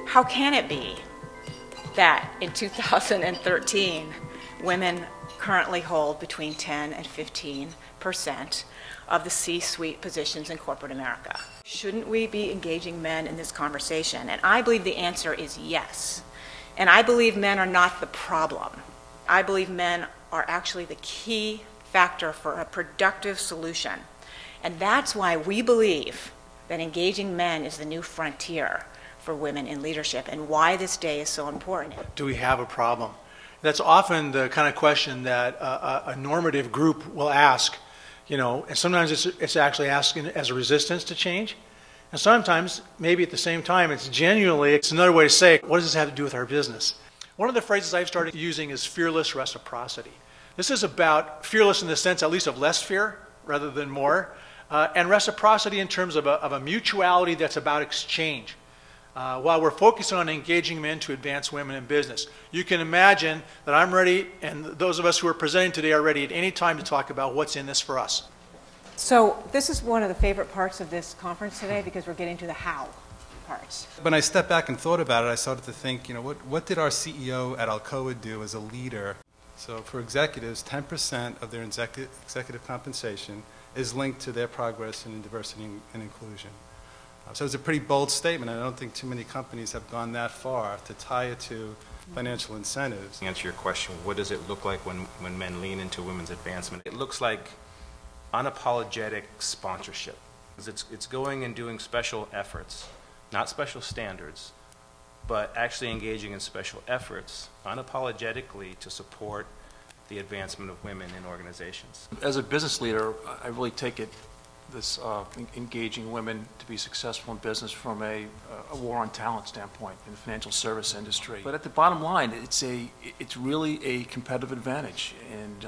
How can it be that in 2013, women currently hold between 10 and 15% of the C-suite positions in corporate America? Shouldn't we be engaging men in this conversation? And I believe the answer is yes. And I believe men are not the problem. I believe men are actually the key factor for a productive solution. And that's why we believe that engaging men is the new frontier for women in leadership, and why this day is so important. Do we have a problem? That's often the kind of question that a normative group will ask, you know, and sometimes it's actually asking as a resistance to change, and sometimes, maybe at the same time, it's another way to say, what does this have to do with our business? One of the phrases I've started using is fearless reciprocity. This is about fearless in the sense, at least, of less fear rather than more, and reciprocity in terms of a mutuality that's about exchange. While we're focusing on engaging men to advance women in business. You can imagine that I'm ready, and those of us who are presenting today are ready at any time to talk about what's in this for us. So this is one of the favorite parts of this conference today, because we're getting to the how parts. When I stepped back and thought about it, I started to think, you know, what did our CEO at Alcoa do as a leader? So for executives, 10% of their executive compensation is linked to their progress in diversity and inclusion. So it's a pretty bold statement, and I don't think too many companies have gone that far to tie it to financial incentives. To answer your question, what does it look like when men lean into women's advancement? It looks like unapologetic sponsorship. It's going and doing special efforts, not special standards, but actually engaging in special efforts unapologetically to support the advancement of women in organizations. As a business leader, I really take it engaging women to be successful in business from a war on talent standpoint in the financial service industry. But at the bottom line, it's really a competitive advantage, and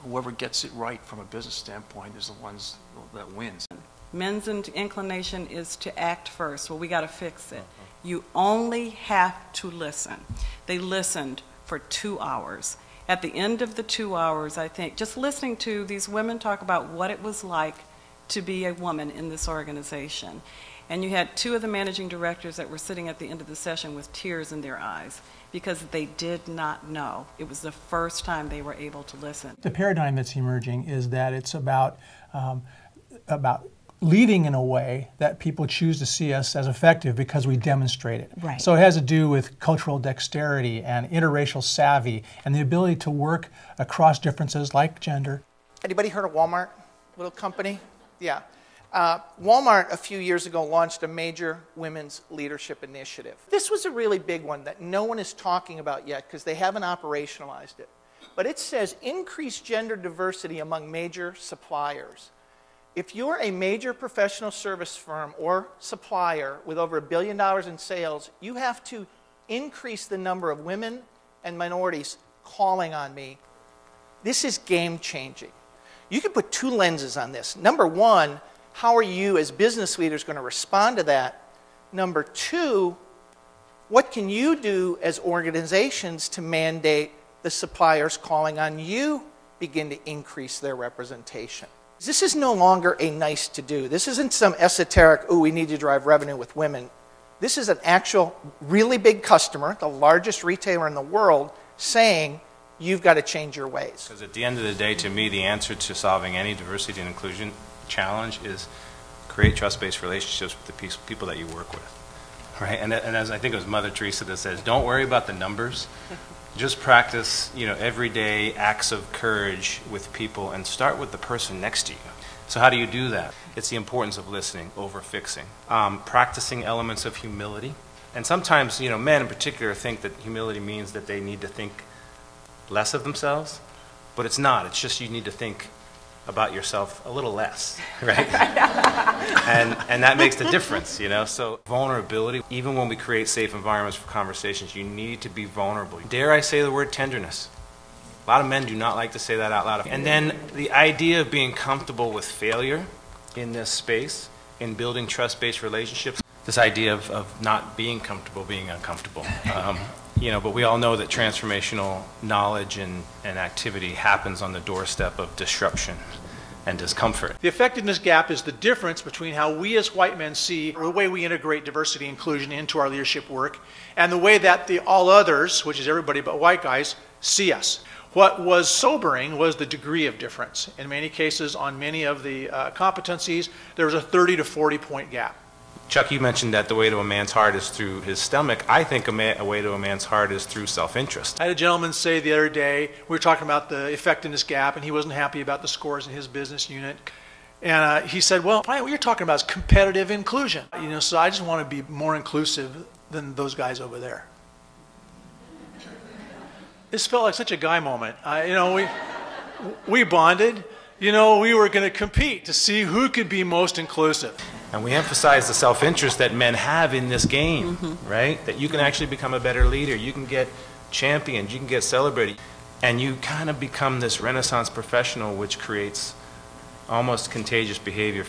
whoever gets it right from a business standpoint is the ones that wins. Men's inclination is to act first. Well, we got to fix it. You only have to listen. They listened for 2 hours. At the end of the 2 hours, I think, just listening to these women talk about what it was like to be a woman in this organization. And you had 2 of the managing directors that were sitting at the end of the session with tears in their eyes because they did not know. It was the first time they were able to listen. The paradigm that's emerging is that it's about leading in a way that people choose to see us as effective because we demonstrate it. Right. So it has to do with cultural dexterity and interracial savvy and the ability to work across differences like gender. Anybody heard of Walmart? Little company? Yeah. Walmart a few years ago launched a major women's leadership initiative. This was a really big one that no one is talking about yet because they haven't operationalized it. But it says increase gender diversity among major suppliers. If you're a major professional service firm or supplier with over $1 billion in sales, you have to increase the number of women and minorities calling on me. This is game changing. You can put 2 lenses on this. Number 1, how are you as business leaders going to respond to that? Number 2, what can you do as organizations to mandate the suppliers calling on you begin to increase their representation? This is no longer a nice to do. This isn't some esoteric, oh, we need to drive revenue with women. This is an actual really big customer, the largest retailer in the world, saying, you've got to change your ways. Because at the end of the day, to me, the answer to solving any diversity and inclusion challenge is create trust-based relationships with the people that you work with, right? And as I think it was Mother Teresa that says, don't worry about the numbers. Just practice, you know, everyday acts of courage with people and start with the person next to you. So how do you do that? It's the importance of listening over fixing. Practicing elements of humility. And sometimes, you know, men in particular think that humility means that they need to think less of themselves, but it's not. It's just you need to think about yourself a little less, right? and that makes the difference, you know? So vulnerability, even when we create safe environments for conversations, you need to be vulnerable. Dare I say the word tenderness? A lot of men do not like to say that out loud. And then the idea of being comfortable with failure in this space, in building trust-based relationships, this idea of not being comfortable being uncomfortable. You know, but we all know that transformational knowledge and activity happens on the doorstep of disruption. and discomfort. The effectiveness gap is the difference between how we as white men see, or the way we integrate diversity and inclusion into our leadership work, and the way that the all others, which is everybody but white guys, see us. What was sobering was the degree of difference. In many cases, on many of the competencies, there was a 30 to 40 point gap. Chuck, you mentioned that the way to a man's heart is through his stomach. I think a way to a man's heart is through self-interest. I had a gentleman say the other day, we were talking about the effectiveness gap, and he wasn't happy about the scores in his business unit. And he said, well, Brian, what you're talking about is competitive inclusion. You know, so I just want to be more inclusive than those guys over there. This felt like such a guy moment. You know, we bonded. You know, we were going to compete to see who could be most inclusive. And we emphasize the self-interest that men have in this game, right? That you can actually become a better leader. You can get championed. You can get celebrated. And you kind of become this Renaissance professional, which creates almost contagious behavior.